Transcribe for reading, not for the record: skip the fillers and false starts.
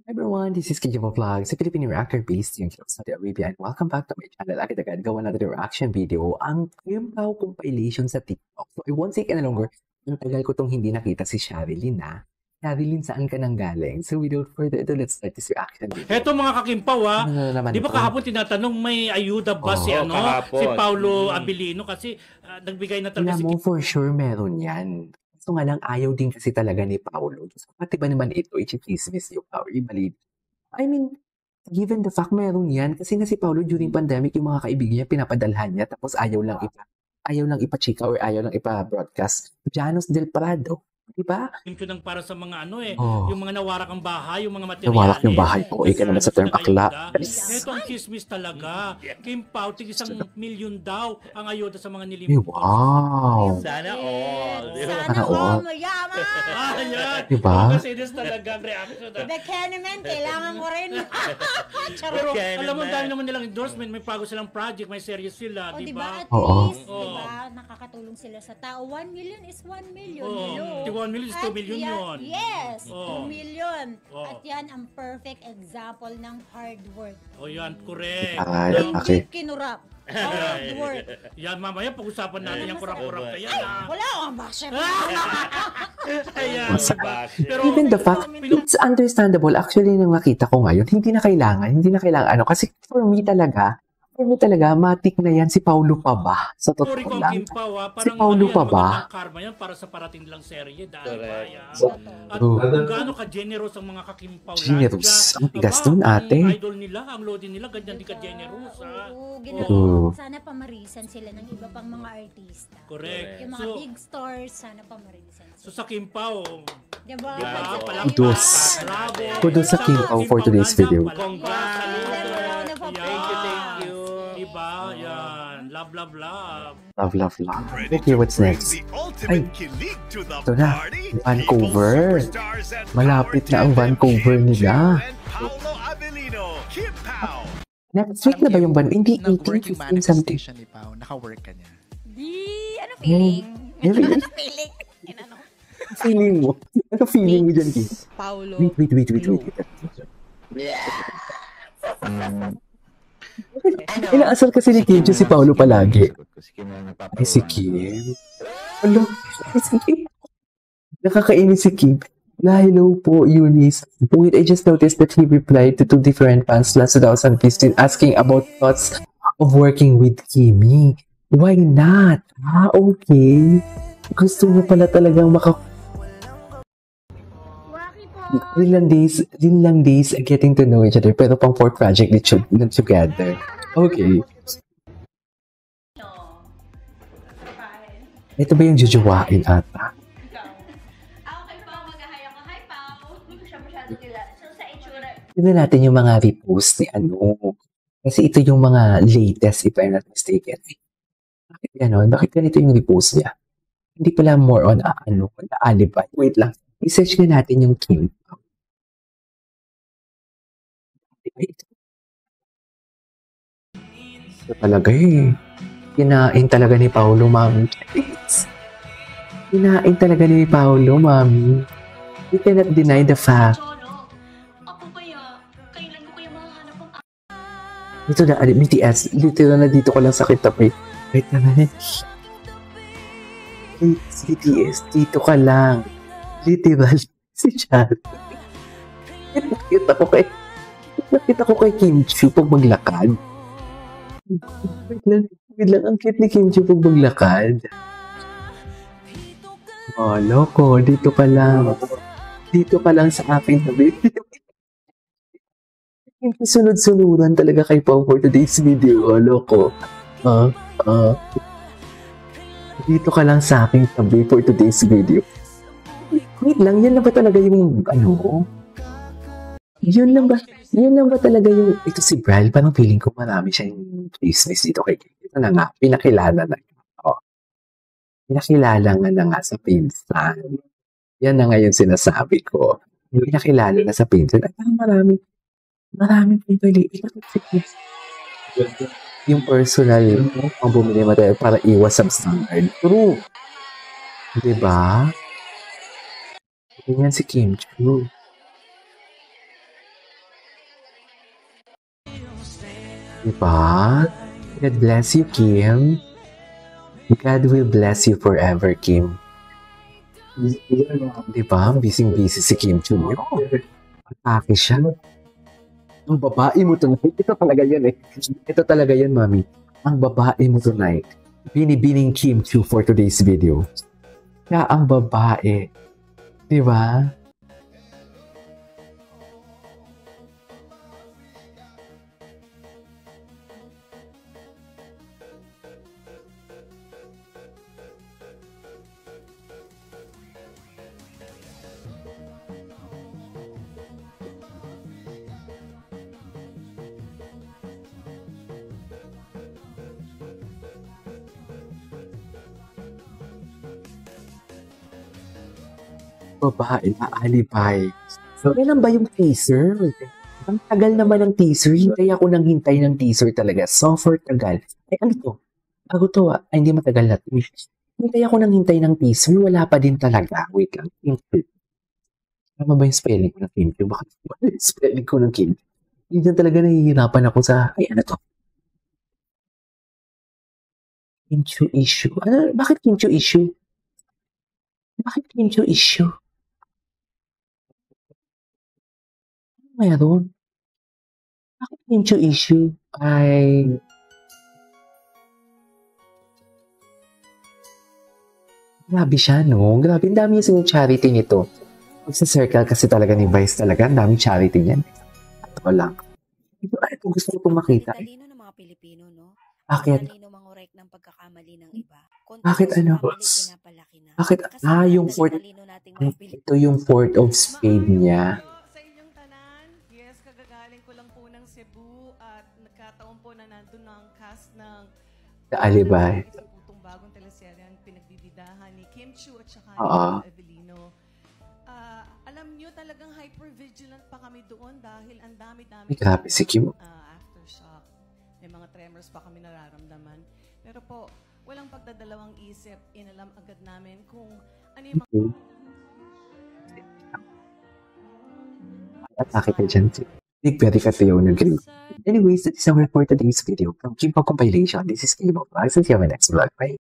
Everyone, this is Kijimo Vlog, sa Filipino reactor based yung Saudi Arabia, and welcome back to my channel. Agad-agad gawa natin reaction video ang Kimpaw compilation sa TikTok. So I won't say any longer, ang tagal ko tong hindi nakita si Sharilyn na. Sharilyn, saan ka nang galing? So without further ado, let's start this reaction video. Heto mga kakimpaw di ba kahapon tinatanong may ayuda ba si si Paulo Abilino kasi nagbigay na talaga si for sure meron yan. So nga lang, ayaw din kasi talaga ni Paulo. So, pati ba naman ito, i-chismis yung Paulo, i-believe. I mean, given the fact meron yan, kasi nga si Paulo during pandemic, yung mga kaibigan niya, pinapadalhan niya, tapos ayaw lang ipa-chika or ayaw lang ipa-broadcast. Janos del Prado, di ba? Yung para sa mga yung mga nawarak ang bahay, yung mga materials. Nawarak yung bahay po, ika naman sa term akla. Ito ang chismis talaga. Kimpaw, tig1 million daw ang ayuda sa mga nilimot. Wow! Sana all. Sana all, mayaman! Diba? Kasi this talaga ang reaction. Bekenemen, kailangan ko rin. Pero alam mo, dahil naman nilang endorsement, may bago silang project, may series sila, di ba? At least, di ba, nakakatulong sila sa tao. 1 million is 1 million. Hello? 1 million is 2 million yun. Yes, 2 million. Oh. At yan ang perfect example ng hard work. Yan, correct. Hindi kinurap. Hard work. Yan, mamaya pag-usapan natin yung kurap-kurap na yan. Wala akong bakit. Pero even the fact, it's understandable. Actually, nang makita ko ngayon, hindi na kailangan kasi for me talaga, matik na yan si Paulo pa ba? Sa totoo lang. Si Paulo pa ba? Karma yan para sa parating lang serye. At kung gaano ka-generous ang mga kakimpaw. Generous. Ang tigas nun, ate. Ang idol nila, ang lodi nila, ganyan di ka-generous. Sana pamarisan sila ng iba pang mga artista. Correct. Yung mga big stars, sana pamarisan sila. So sa Kimpaw, diba? Kudos sa Kimpaw for today's video. Thank you. Diba? Yan. Love. Love. Okay, what's next? Ay, ito na. Vancouver. Malapit na ang Vancouver nila. Next week na ba yung Hindi, 18, 15, something. Naka-work ka niya. Ano feeling? Ano feeling? Feeling mo? Ano feeling mo dyan, Kim? Paulo. Wait. Inaasar kasi ni Kim si Paulo palagi. Ay, si Kim. Ano? Si Kim. Nakakainis si Kim. Hello po, Eunice. Wait, I just noticed that he replied to 2 different fans last 2015 asking about thoughts of working with Kimi. Why not? Okay. Gusto niya pala talagang Din lang days getting to know each other, pero pang 4th project together. Okay. Ito ba yung jujuwain ata? Okay po, mag-hi ako. Hi, Pao. Hindi ko siya masyado kilala. So, sa itsura. Tignan natin yung mga repost ni Kasi ito yung mga latest, if I'm not mistaken. Bakit ganito yung repost niya? Hindi pala more on alibay. Wait lang. I-search na natin yung Kim. Ito talaga Kinain talaga ni Paulo, mami. Kinain talaga ni Paulo, mami. You cannot deny the fact. Ako kaya, kailan ko kaya mahanap ang Ito na, BTS. Literal na dito ko lang sakit tapay. Wait naman. BTS, dito ka lang. Literal, si Chad. Nakita ko kay Kim Chiu pag maglakad. Wait lang, ang cute ni Kim Chiu pag maglakad. Loko, dito ka lang. Dito ka lang sa akin, sabi. Sunod-sunuran talaga kay Pao for today's video. Loko. Dito ka lang sa akin, sabi, for today's video. Wait lang, yan na ba talaga yung Yun lang ba talaga yung ito si Bral? Parang feeling ko marami siyang business dito kay Kim. Ito na nga, pinakilala na. Pinakilala na nga sa pinsan. Yan na ngayon sinasabi ko. Pinakilala na sa pinsan. At parang maraming pumili. yung personal ang bumili material para iwas substandard. True. Diba? Ganyan si Kim Chu. Diba? God bless you, Kim. God will bless you forever, Kim. Diba? Busy-busy si Kim Chu. Atake siya. Ang babae mo tonight. Ito talaga yan eh. Ito talaga yan, mami. Ang babae mo tonight. Binibining Kim Chu for today's video. Kaya ang babae. Diba? Babae na alibay. So, kailan ba yung teaser? Ang tagal naman ng teaser. Hintay ako ng hintay ng teaser talaga. Software tagal. Ay, ano to? Bago to Ay, hindi matagal na to. Hintay ako ng hintay ng teaser. Wala pa din talaga. Wait lang. Tama ba yung spelling ko ng Kimchi? Bakit ba yung spelling ko ng Kimchi? Hindi na talaga nahihirapan ako sa... Ay, ano to? Kimchi issue. Ano? Bakit Kimchi issue? Bakit Kimchi issue? Meron. Bakit Kimchi issue? Ay... Grabe siya, no? Grabe, ang dami yung charity nito. Pag sa circle kasi talaga ni Vice talaga, ang daming charity niyan. Ito lang. Ito gusto ko itong makita. Talino ng mga Pilipino, no? Bakit? Talino mangorek ng pagkakamali ng iba. Bakit ano? Bakit? Yung fourth. Ito yung fourth of spade niya. Sa inyong tanan, yes, kagagaling ko lang po ng Cebu at nagkataon po na nandun ang cast ng The Alibay. Isang putong bagong teleserye ang pinagbibidahan ni Kim Chu at saka Oo. ni Evelino. Alam nyo, talagang hyper-vigilant pa kami doon dahil ang dami-dami. Ay, grabe si Kim. Aftershock. May mga tremors pa kami nararamdaman. Pero po, walang pagdadalawang isip. Inalam agad namin kung ano yung mga... Atake ka dyan. Big Perry Kateo na green. Anyways, that is our for today's video from Kim Pao Compilation. This is Kim Pao. I'll see you on my next vlog. Bye!